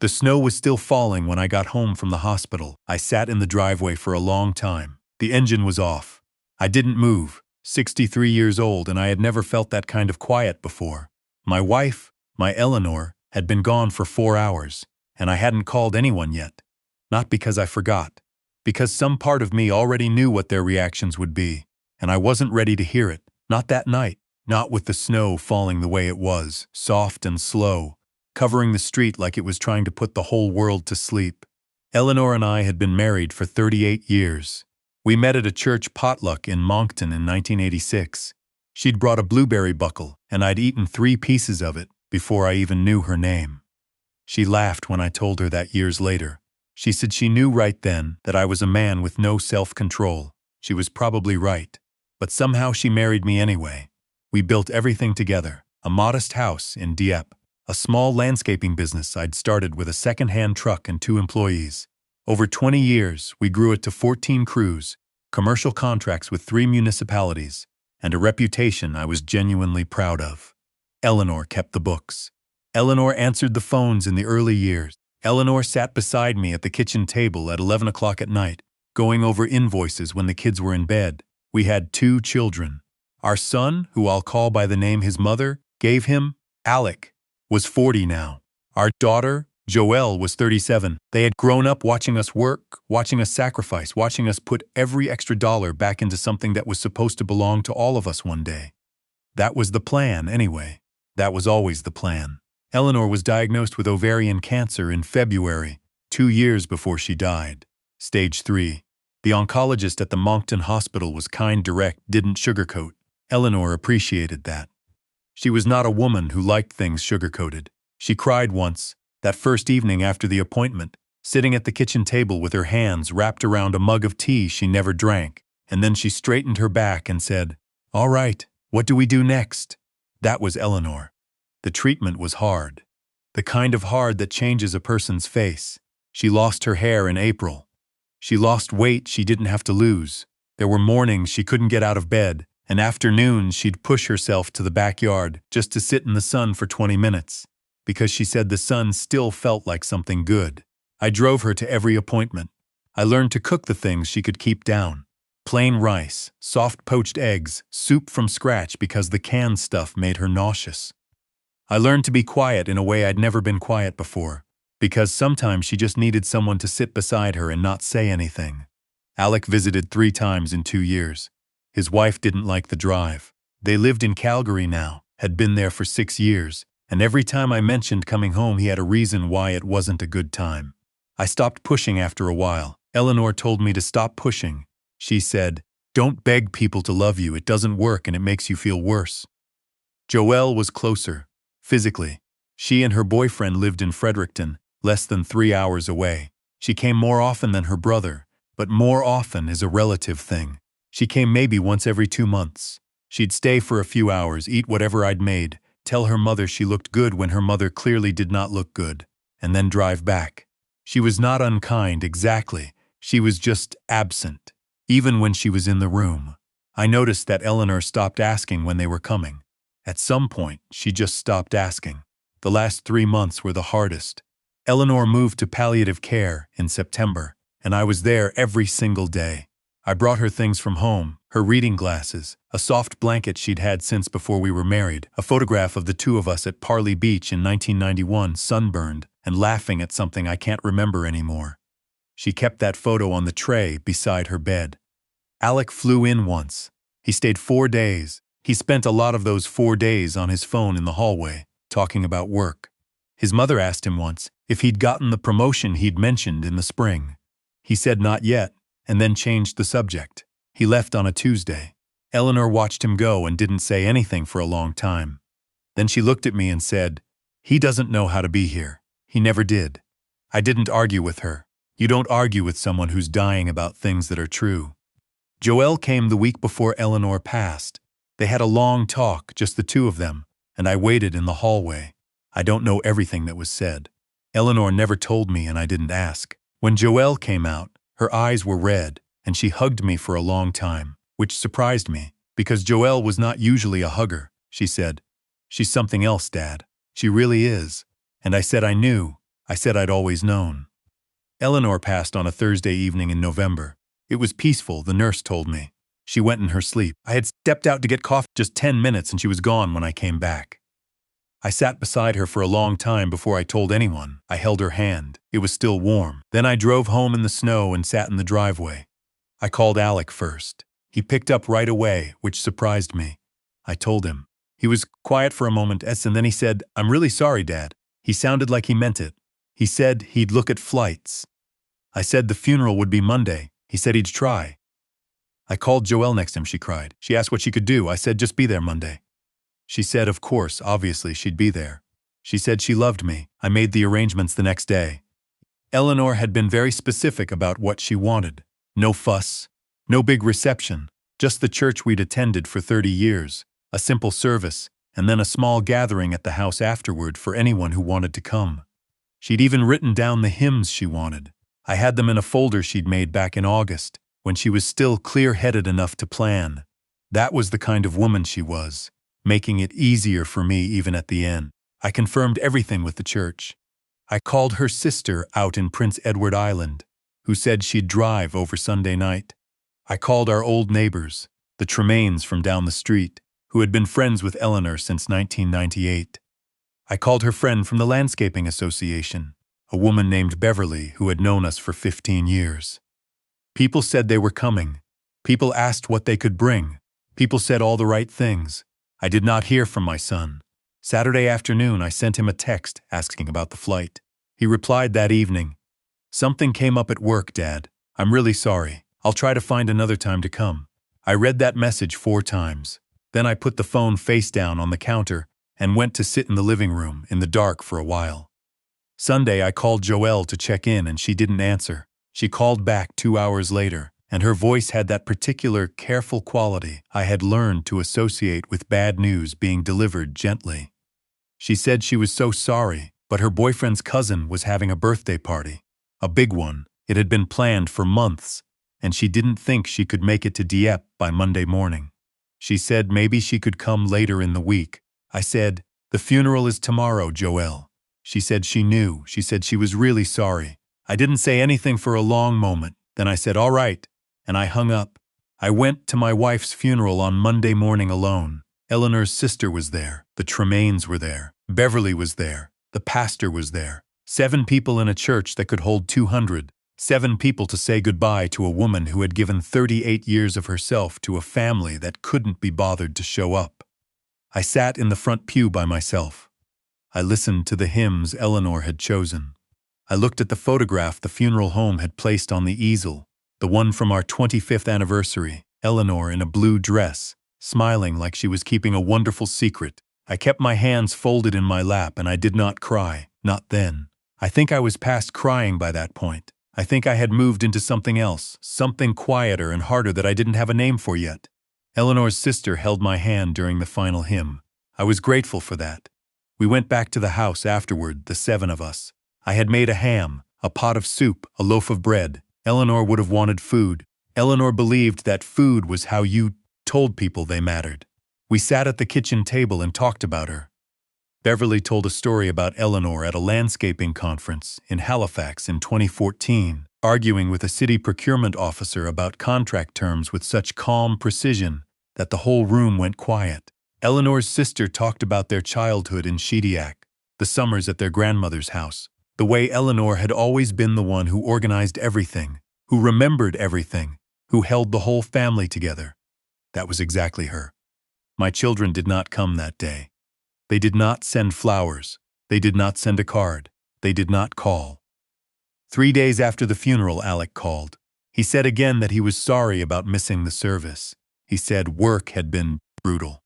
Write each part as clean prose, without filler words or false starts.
The snow was still falling when I got home from the hospital. I sat in the driveway for a long time. The engine was off. I didn't move. 63 years old, and I had never felt that kind of quiet before. My wife, my Eleanor, had been gone for 4 hours, and I hadn't called anyone yet. Not because I forgot. Because some part of me already knew what their reactions would be, and I wasn't ready to hear it. Not that night. Not with the snow falling the way it was, soft and slow, covering the street like it was trying to put the whole world to sleep. Eleanor and I had been married for 38 years. We met at a church potluck in Moncton in 1986. She'd brought a blueberry buckle, and I'd eaten 3 pieces of it before I even knew her name. She laughed when I told her that years later. She said she knew right then that I was a man with no self-control. She was probably right. But somehow she married me anyway. We built everything together, a modest house in Dieppe, a small landscaping business I'd started with a second-hand truck and 2 employees. Over 20 years, we grew it to 14 crews, commercial contracts with 3 municipalities, and a reputation I was genuinely proud of. Eleanor kept the books. Eleanor answered the phones in the early years. Eleanor sat beside me at the kitchen table at 11 o'clock at night, going over invoices when the kids were in bed. We had 2 children. Our son, who I'll call by the name his mother gave him, Alec, was 40 now. Our daughter, Joelle, was 37. They had grown up watching us work, watching us sacrifice, watching us put every extra dollar back into something that was supposed to belong to all of us one day. That was the plan, anyway. That was always the plan. Eleanor was diagnosed with ovarian cancer in February, 2 years before she died. Stage 3. The oncologist at the Moncton hospital was kind, direct, didn't sugarcoat. Eleanor appreciated that. She was not a woman who liked things sugarcoated. She cried once, that first evening after the appointment, sitting at the kitchen table with her hands wrapped around a mug of tea she never drank, and then she straightened her back and said, "All right, what do we do next?" That was Eleanor. The treatment was hard. The kind of hard that changes a person's face. She lost her hair in April. She lost weight she didn't have to lose. There were mornings she couldn't get out of bed, and afternoons she'd push herself to the backyard just to sit in the sun for 20 minutes, because she said the sun still felt like something good. I drove her to every appointment. I learned to cook the things she could keep down. Plain rice, soft poached eggs, soup from scratch because the canned stuff made her nauseous. I learned to be quiet in a way I'd never been quiet before, because sometimes she just needed someone to sit beside her and not say anything. Alec visited 3 times in 2 years. His wife didn't like the drive. They lived in Calgary now, had been there for 6 years, and every time I mentioned coming home he had a reason why it wasn't a good time. I stopped pushing after a while. Eleanor told me to stop pushing. She said, "Don't beg people to love you, it doesn't work and it makes you feel worse." Joelle was closer, physically. She and her boyfriend lived in Fredericton, less than 3 hours away. She came more often than her brother, but more often is a relative thing. She came maybe once every 2 months. She'd stay for a few hours, eat whatever I'd made, tell her mother she looked good when her mother clearly did not look good, and then drive back. She was not unkind, exactly. She was just absent, even when she was in the room. I noticed that Eleanor stopped asking when they were coming. At some point, she just stopped asking. The last 3 months were the hardest. Eleanor moved to palliative care in September, and I was there every single day. I brought her things from home, her reading glasses, a soft blanket she'd had since before we were married, a photograph of the 2 of us at Parley Beach in 1991, sunburned, and laughing at something I can't remember anymore. She kept that photo on the tray beside her bed. Alec flew in once. He stayed 4 days. He spent a lot of those 4 days on his phone in the hallway, talking about work. His mother asked him once if he'd gotten the promotion he'd mentioned in the spring. He said not yet, and then changed the subject. He left on a Tuesday. Eleanor watched him go and didn't say anything for a long time. Then she looked at me and said, "He doesn't know how to be here. He never did." I didn't argue with her. You don't argue with someone who's dying about things that are true. Joelle came the week before Eleanor passed. They had a long talk, just the 2 of them, and I waited in the hallway. I don't know everything that was said. Eleanor never told me and I didn't ask. When Joelle came out, her eyes were red, and she hugged me for a long time, which surprised me, because Joelle was not usually a hugger. She said, "She's something else, Dad. She really is." And I said I knew. I said I'd always known. Eleanor passed on a Thursday evening in November. It was peaceful, the nurse told me. She went in her sleep. I had stepped out to get coffee just 10 minutes and she was gone when I came back. I sat beside her for a long time before I told anyone. I held her hand. It was still warm. Then I drove home in the snow and sat in the driveway. I called Alec first. He picked up right away, which surprised me. I told him. He was quiet for a moment, and then he said, "I'm really sorry, Dad." He sounded like he meant it. He said he'd look at flights. I said the funeral would be Monday. He said he'd try. I called Joelle next time, she cried. She asked what she could do. I said, just be there Monday. She said, of course, obviously, she'd be there. She said she loved me. I made the arrangements the next day. Eleanor had been very specific about what she wanted. No fuss, no big reception, just the church we'd attended for 30 years, a simple service, and then a small gathering at the house afterward for anyone who wanted to come. She'd even written down the hymns she wanted. I had them in a folder she'd made back in August, when she was still clear-headed enough to plan. That was the kind of woman she was, making it easier for me even at the end. I confirmed everything with the church. I called her sister out in Prince Edward Island, who said she'd drive over Sunday night. I called our old neighbors, the Tremaines from down the street, who had been friends with Eleanor since 1998. I called her friend from the Landscaping Association, a woman named Beverly who had known us for 15 years. People said they were coming. People asked what they could bring. People said all the right things. I did not hear from my son. Saturday afternoon, I sent him a text asking about the flight. He replied that evening, "Something came up at work, Dad. I'm really sorry. I'll try to find another time to come." I read that message 4 times. Then I put the phone face down on the counter and went to sit in the living room in the dark for a while. Sunday, I called Joelle to check in and she didn't answer. She called back 2 hours later, and her voice had that particular careful quality I had learned to associate with bad news being delivered gently. She said she was so sorry, but her boyfriend's cousin was having a birthday party. A big one. It had been planned for months, and she didn't think she could make it to Dieppe by Monday morning. She said maybe she could come later in the week. I said, "The funeral is tomorrow, Joelle." She said she knew. She said she was really sorry. I didn't say anything for a long moment. Then I said, "All right," and I hung up. I went to my wife's funeral on Monday morning alone. Eleanor's sister was there. The Tremaines were there. Beverly was there. The pastor was there. 7 people in a church that could hold 200. 7 people to say goodbye to a woman who had given 38 years of herself to a family that couldn't be bothered to show up. I sat in the front pew by myself. I listened to the hymns Eleanor had chosen. I looked at the photograph the funeral home had placed on the easel, the one from our 25th anniversary, Eleanor in a blue dress, smiling like she was keeping a wonderful secret. I kept my hands folded in my lap and I did not cry, not then. I think I was past crying by that point. I think I had moved into something else, something quieter and harder that I didn't have a name for yet. Eleanor's sister held my hand during the final hymn. I was grateful for that. We went back to the house afterward, the 7 of us. I had made a ham, a pot of soup, a loaf of bread. Eleanor would have wanted food. Eleanor believed that food was how you told people they mattered. We sat at the kitchen table and talked about her. Beverly told a story about Eleanor at a landscaping conference in Halifax in 2014, arguing with a city procurement officer about contract terms with such calm precision that the whole room went quiet. Eleanor's sister talked about their childhood in Shediac, the summers at their grandmother's house, the way Eleanor had always been the one who organized everything, who remembered everything, who held the whole family together. That was exactly her. My children did not come that day. They did not send flowers. They did not send a card. They did not call. 3 days after the funeral, Alec called. He said again that he was sorry about missing the service. He said work had been brutal.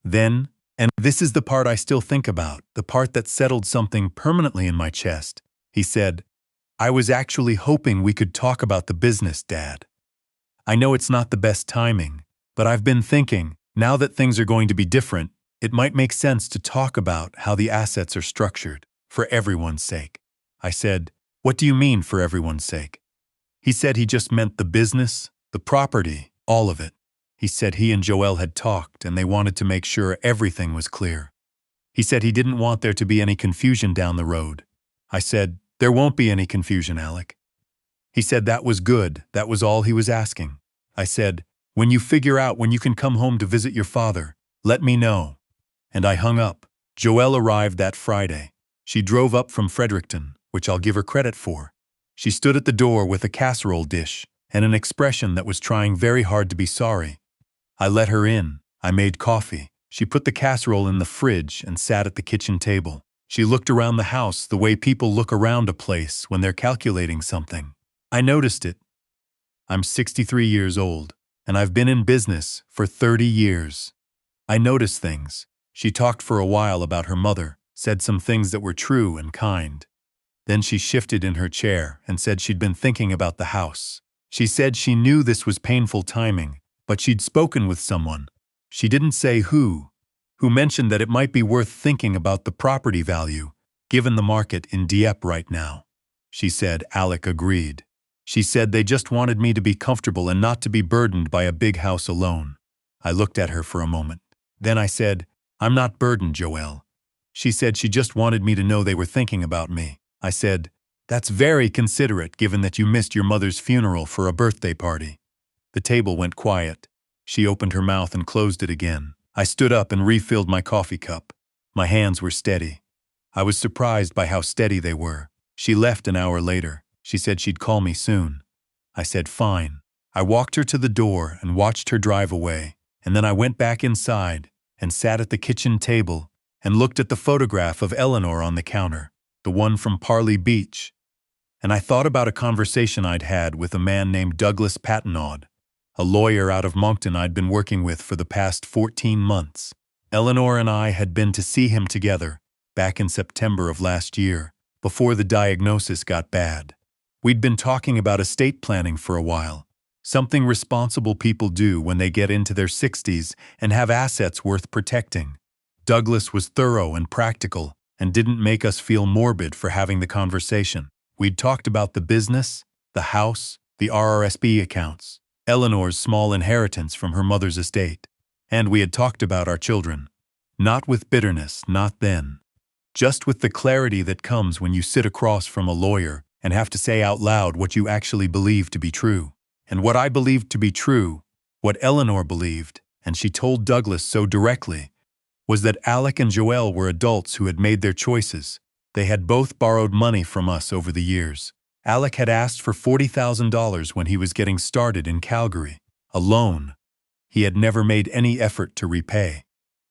Then, and this is the part I still think about, the part that settled something permanently in my chest, he said, "I was actually hoping we could talk about the business, Dad. I know it's not the best timing, but I've been thinking, now that things are going to be different, it might make sense to talk about how the assets are structured, for everyone's sake." I said, "What do you mean for everyone's sake?" He said he just meant the business, the property, all of it. He said he and Joelle had talked and they wanted to make sure everything was clear. He said he didn't want there to be any confusion down the road. I said, "There won't be any confusion, Alec." He said that was good, that was all he was asking. I said, "When you figure out when you can come home to visit your father, let me know." And I hung up. Joelle arrived that Friday. She drove up from Fredericton, which I'll give her credit for. She stood at the door with a casserole dish and an expression that was trying very hard to be sorry. I let her in. I made coffee. She put the casserole in the fridge and sat at the kitchen table. She looked around the house the way people look around a place when they're calculating something. I noticed it. I'm 63 years old, and I've been in business for 30 years. I notice things. She talked for a while about her mother, said some things that were true and kind. Then she shifted in her chair and said she'd been thinking about the house. She said she knew this was painful timing, but she'd spoken with someone. She didn't say who mentioned that it might be worth thinking about the property value, given the market in Dieppe right now. She said Alec agreed. She said they just wanted me to be comfortable and not to be burdened by a big house alone. I looked at her for a moment. Then I said, "I'm not burdened, Joelle." She said she just wanted me to know they were thinking about me. I said, "That's very considerate given that you missed your mother's funeral for a birthday party." The table went quiet. She opened her mouth and closed it again. I stood up and refilled my coffee cup. My hands were steady. I was surprised by how steady they were. She left an hour later. She said she'd call me soon. I said fine. I walked her to the door and watched her drive away, and then I went back inside and sat at the kitchen table and looked at the photograph of Eleanor on the counter, the one from Parley Beach. And I thought about a conversation I'd had with a man named Douglas Pattinaud, a lawyer out of Moncton I'd been working with for the past 14 months. Eleanor and I had been to see him together back in September of last year, before the diagnosis got bad. We'd been talking about estate planning for a while, something responsible people do when they get into their 60s and have assets worth protecting. Douglas was thorough and practical and didn't make us feel morbid for having the conversation. We'd talked about the business, the house, the RRSP accounts, Eleanor's small inheritance from her mother's estate, and we had talked about our children. Not with bitterness, not then. Just with the clarity that comes when you sit across from a lawyer and have to say out loud what you actually believe to be true. And what I believed to be true, what Eleanor believed, and she told Douglas so directly, was that Alec and Joelle were adults who had made their choices. They had both borrowed money from us over the years. Alec had asked for $40,000 when he was getting started in Calgary, a loan he had never made any effort to repay.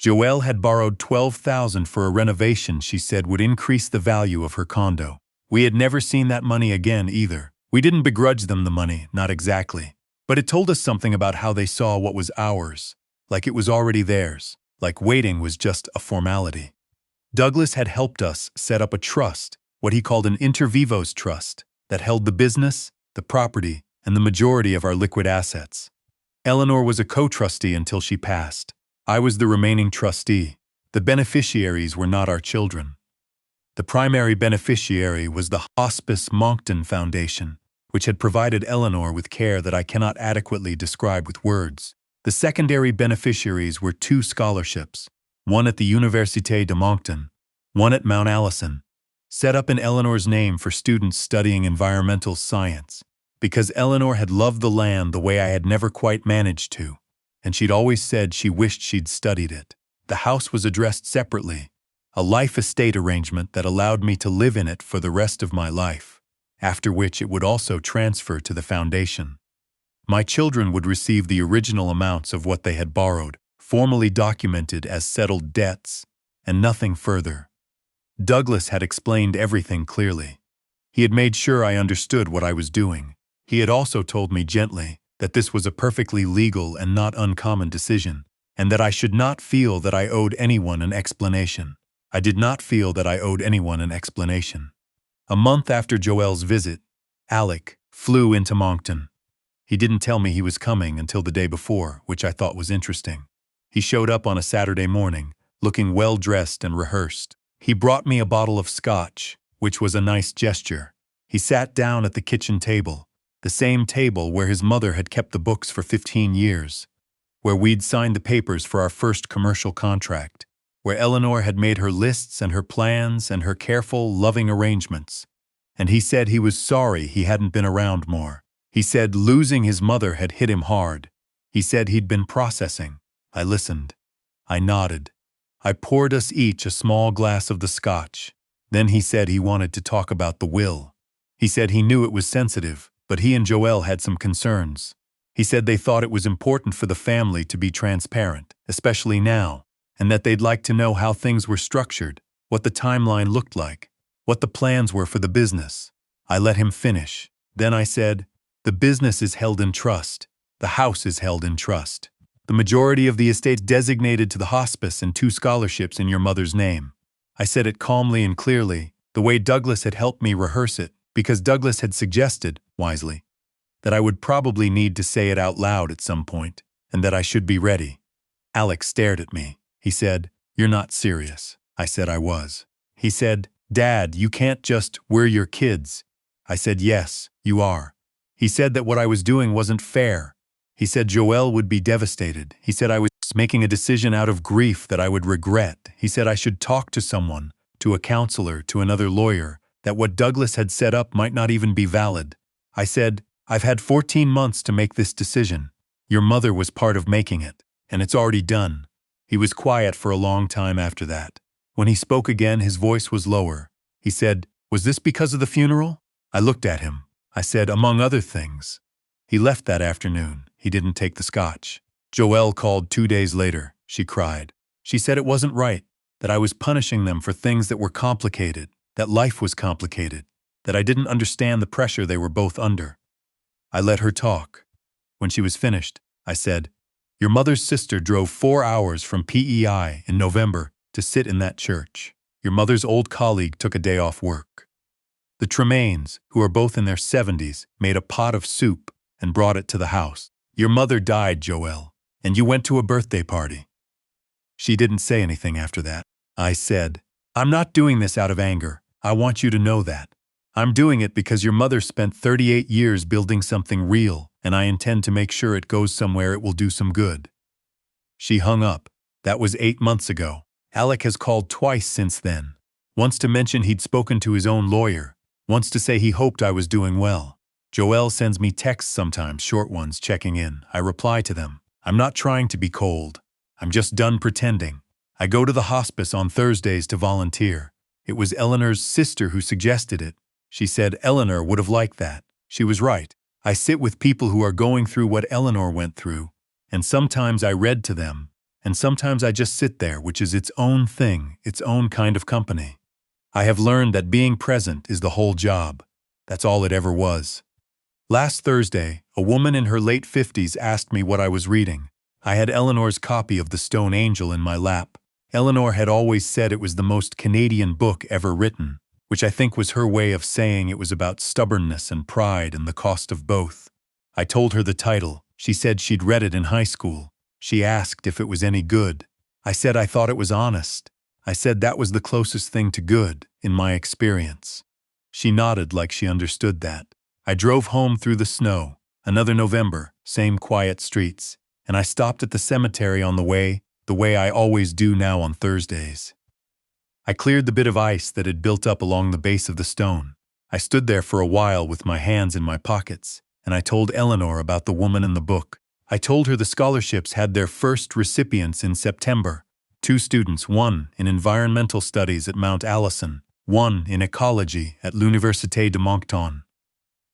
Joelle had borrowed $12,000 for a renovation she said would increase the value of her condo. We had never seen that money again either. We didn't begrudge them the money, not exactly. But it told us something about how they saw what was ours, like it was already theirs, like waiting was just a formality. Douglas had helped us set up a trust, what he called an inter vivos trust, that held the business, the property, and the majority of our liquid assets. Eleanor was a co-trustee until she passed. I was the remaining trustee. The beneficiaries were not our children. The primary beneficiary was the Hospice Moncton Foundation, which had provided Eleanor with care that I cannot adequately describe with words. The secondary beneficiaries were 2 scholarships, one at the Université de Moncton, one at Mount Allison, set up in Eleanor's name for students studying environmental science, because Eleanor had loved the land the way I had never quite managed to, and she'd always said she wished she'd studied it. The house was addressed separately, a life estate arrangement that allowed me to live in it for the rest of my life, after which it would also transfer to the foundation. My children would receive the original amounts of what they had borrowed, formally documented as settled debts, and nothing further. Douglas had explained everything clearly. He had made sure I understood what I was doing. He had also told me gently that this was a perfectly legal and not uncommon decision, and that I should not feel that I owed anyone an explanation. I did not feel that I owed anyone an explanation. A month after Joelle's visit, Alec flew into Moncton. He didn't tell me he was coming until the day before, which I thought was interesting. He showed up on a Saturday morning, looking well-dressed and rehearsed. He brought me a bottle of scotch, which was a nice gesture. He sat down at the kitchen table, the same table where his mother had kept the books for 15 years, where we'd signed the papers for our first commercial contract. where Eleanor had made her lists and her plans and her careful, loving arrangements. And he said he was sorry he hadn't been around more. He said losing his mother had hit him hard. He said he'd been processing. I listened. I nodded. I poured us each a small glass of the scotch. Then he said he wanted to talk about the will. He said he knew it was sensitive, but he and Joelle had some concerns. He said they thought it was important for the family to be transparent, especially now, and that they'd like to know how things were structured, what the timeline looked like, what the plans were for the business. I let him finish. Then I said, the business is held in trust. The house is held in trust. The majority of the estate designated to the hospice and 2 scholarships in your mother's name. I said it calmly and clearly, the way Douglas had helped me rehearse it, because Douglas had suggested, wisely, that I would probably need to say it out loud at some point, and that I should be ready. Alex stared at me. He said, "You're not serious." I said I was. He said, "Dad, you can't just, we're your kids." I said, "Yes, you are." He said that what I was doing wasn't fair. He said Joelle would be devastated. He said I was making a decision out of grief that I would regret. He said I should talk to someone, to a counselor, to another lawyer, that what Douglas had set up might not even be valid. I said, "I've had 14 months to make this decision. Your mother was part of making it, and it's already done." He was quiet for a long time after that. When he spoke again, his voice was lower. He said, "Was this because of the funeral?" I looked at him. I said, "Among other things." He left that afternoon. He didn't take the scotch. Joelle called 2 days later. She cried. She said it wasn't right, that I was punishing them for things that were complicated, that life was complicated, that I didn't understand the pressure they were both under. I let her talk. When she was finished, I said, "Your mother's sister drove 4 hours from PEI in November to sit in that church. Your mother's old colleague took a day off work. The Tremaines, who are both in their 70s, made a pot of soup and brought it to the house. Your mother died, Joelle, and you went to a birthday party." She didn't say anything after that. I said, "I'm not doing this out of anger. I want you to know that. I'm doing it because your mother spent 38 years building something real, and I intend to make sure it goes somewhere it will do some good." She hung up. That was 8 months ago. Alec has called twice since then. Once to mention he'd spoken to his own lawyer. Once to say he hoped I was doing well. Joelle sends me texts sometimes, short ones, checking in. I reply to them. I'm not trying to be cold. I'm just done pretending. I go to the hospice on Thursdays to volunteer. It was Eleanor's sister who suggested it. She said Eleanor would have liked that. She was right. I sit with people who are going through what Eleanor went through, and sometimes I read to them, and sometimes I just sit there, which is its own thing, its own kind of company. I have learned that being present is the whole job. That's all it ever was. Last Thursday, a woman in her late 50s asked me what I was reading. I had Eleanor's copy of The Stone Angel in my lap. Eleanor had always said it was the most Canadian book ever written, which I think was her way of saying it was about stubbornness and pride and the cost of both. I told her the title. She said she'd read it in high school. She asked if it was any good. I said I thought it was honest. I said that was the closest thing to good, in my experience. She nodded like she understood that. I drove home through the snow. Another November, same quiet streets, and I stopped at the cemetery on the way I always do now on Thursdays. I cleared the bit of ice that had built up along the base of the stone. I stood there for a while with my hands in my pockets, and I told Eleanor about the woman in the book. I told her the scholarships had their first recipients in September. 2 students, one in environmental studies at Mount Allison, one in ecology at l'Université de Moncton.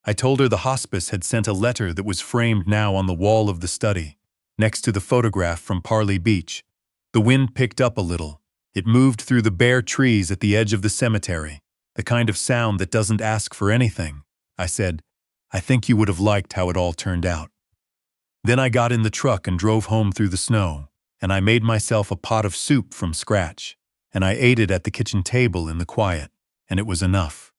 I told her the hospice had sent a letter that was framed now on the wall of the study, next to the photograph from Parley Beach. The wind picked up a little. It moved through the bare trees at the edge of the cemetery, the kind of sound that doesn't ask for anything. I said, "I think you would have liked how it all turned out." Then I got in the truck and drove home through the snow, and I made myself a pot of soup from scratch, and I ate it at the kitchen table in the quiet, and it was enough.